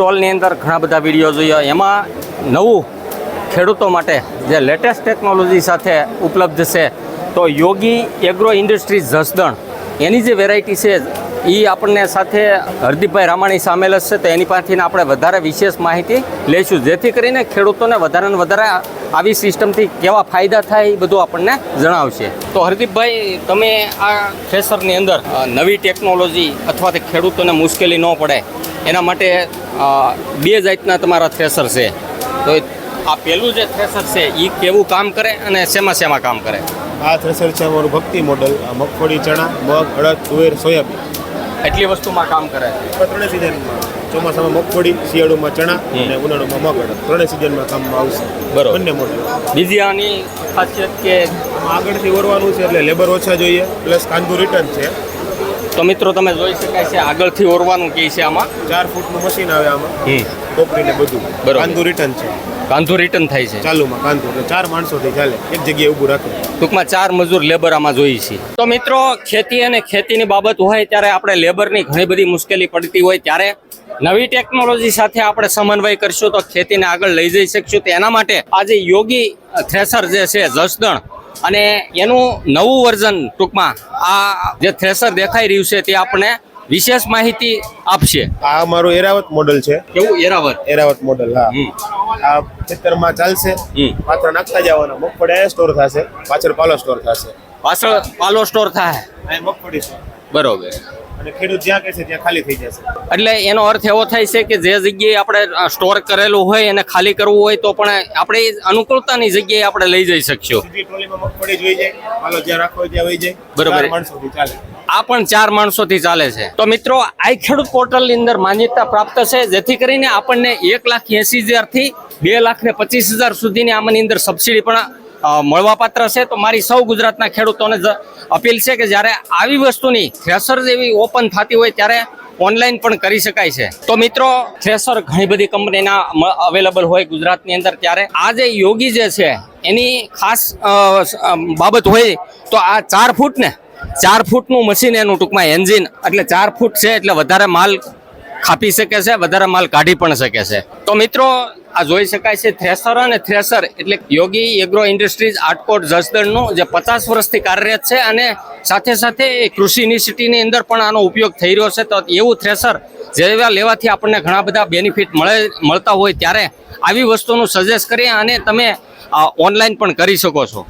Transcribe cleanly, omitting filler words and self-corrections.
સ્ટોલની અંદર ઘણા બધા વિડીયો જોયા, એમાં નવું ખેડૂતો માટે જે લેટેસ્ટ ટેકનોલોજી સાથે ઉપલબ્ધ છે તો યોગી એગ્રો ઇન્ડસ્ટ્રીઝ જસદણ એની જે વેરાયટી છે એ આપણને સાથે હરદીપભાઈ રામાણી સામેલ જ છે, તો એની પાસેથી આપણે વધારે વિશેષ માહિતી લઈશું, જેથી કરીને ખેડૂતોને વધારે ને વધારે આવી સિસ્ટમથી કેવા ફાયદા થાય એ બધું આપણને જણાવશે. તો હરદીપભાઈ, તમે આ થ્રેસરની અંદર નવી ટેકનોલોજી અથવા તો ખેડૂતોને મુશ્કેલી ન પડે એના માટે બે જાતના તમારા થ્રેસર છે, તો આ પહેલું જે થ્રેસર છે એ કેવું કામ કરે અને શેમાં કામ કરે? આ થ્રેસર છે અમારું ભક્તિ મોડલ. મગફળી, ચણા, મગ, અડદ, તુવેર, સોયાબીન એટલી વસ્તુમાં કામ કરે. ત્રણેય સિઝનમાં, ચોમાસામાં મગફળી, શિયાળુમાં ચણા અને ઉનાળામાં મગ, અડદ ત્રણેય સિઝનમાં કામમાં આવશે. બરોબર. બંને મોડલ. બીજી આની ખાસિયત કે આમાં આગળથી ઓરવાનું છે એટલે લેબર ઓછા જોઈએ, પ્લસ કાંધું રિટર્ન છે. તો મિત્રો તમે જોઈ શકાય છે આગળથી ઓરવાનું કે છે આમાં 4 ફૂટનું મશીન આવે આમાં, ટોપરીને બધું. બરોબર. કાંધું રિટર્ન છે, કાંધું રિટર્ન થાય છે ચાલુમાં કાંધું એટલે 4 માણસોથી ચાલે, એક જગ્યાએ ઊભું રાખે. ટૂંકમાં 4 મજૂર લેબર આમાં જોઈએ છે. તો મિત્રો, ખેતી અને ખેતીની બાબત હોય ત્યારે આપણે લેબરની ઘણી બધી મુશ્કેલી પડતી હોય ત્યારે નવી ટેકનોલોજી સાથે આપણે સમન્વય કરશું તો ખેતીને આગળ લઈ જઈ શકશું. તેના માટે આજે યોગી થ્રેસર જે છે જસદણ અને એનું નવું વર્ઝન, ટૂંકમાં આ જે થ્રેસર દેખાઈ રહ્યું છે તે આપણે વિશેષ માહિતી આપશે. આ અમારું એરાવત મોડલ છે. કેવું? એરાવત મોડલ. હા, આ ખેતરમાં ચાલશે, પાત્ર નાખતા જવાના. મગફળી અહીંયા સ્ટોર થશે, પાછળ પાલો સ્ટોર થશે. પાછળ પાલો સ્ટોર થાય. અહીં મગફળી સ્ટોર. બરોબર. અને ખેડૂત જ્યાં કહેશે ત્યાં ખાલી થઈ જશે. એટલે એનો અર્થ એવો થાય છે કે જે જગ્યાએ આપણે સ્ટોર કરેલું હોય એને ખાલી કરવું હોય તો પણ આપણે અનુકૂળતાની જગ્યાએ આપણે લઈ જઈ શકશું. સીધી ટ્રોલીમાં મગફળી જોઈ જાય, પાલો જ્યાં રાખવો હોય ત્યાં વહી જાય. બરોબર. 4 માણસોથી ચાલે. આ પણ 4 માણસોથી ચાલે છે. તો મિત્રો, આ ખેડૂત પોર્ટલની અંદર માન્યતા પ્રાપ્ત છે, જેથી કરીને આપણને 1,80,000 થી 2,25,000 સુધીની આમાંની અંદર સબસિડી પણ મળવાપાત્ર છે. તો મારી સૌ ગુજરાતના ખેડૂતોને અપીલ છે કે જ્યારે આવી વસ્તુની થ્રેસર જેવી ઓપન થતી હોય ત્યારે ઓનલાઈન પણ કરી શકાય છે. તો મિત્રો, થ્રેસર ઘણી બધી કંપનીના અવેલેબલ હોય ગુજરાતની અંદર, ત્યારે આ જે યોગી જે છે એની ખાસ બાબત હોય તો આ 4 ફૂટ ને 4 ફૂટનું મશીન, એનું ટૂંકમાં એન્જિન, એટલે 4 ફૂટ છે એટલે વધારે માલ ખાપી શકે છે, વધારે માલ કાઢી પણ શકે છે. તો મિત્રો, આ જોઈ શકાય છે થ્રેસર અને થ્રેસર એટલે યોગી એગ્રો ઇન્ડસ્ટ્રીઝ આટકોટ જસદણનું જે 50 વર્ષથી કાર્યરત છે અને સાથે સાથે કૃષિ યુનિવર્સિટીની અંદર પણ આનો ઉપયોગ થઈ રહ્યો છે. તો એવું થ્રેસર જેવા લેવાથી આપણને ઘણા બધા બેનિફિટ મળતા હોય ત્યારે આવી વસ્તુનું સજેસ્ટ કરીએ અને તમે ઓનલાઈન પણ કરી શકો છો.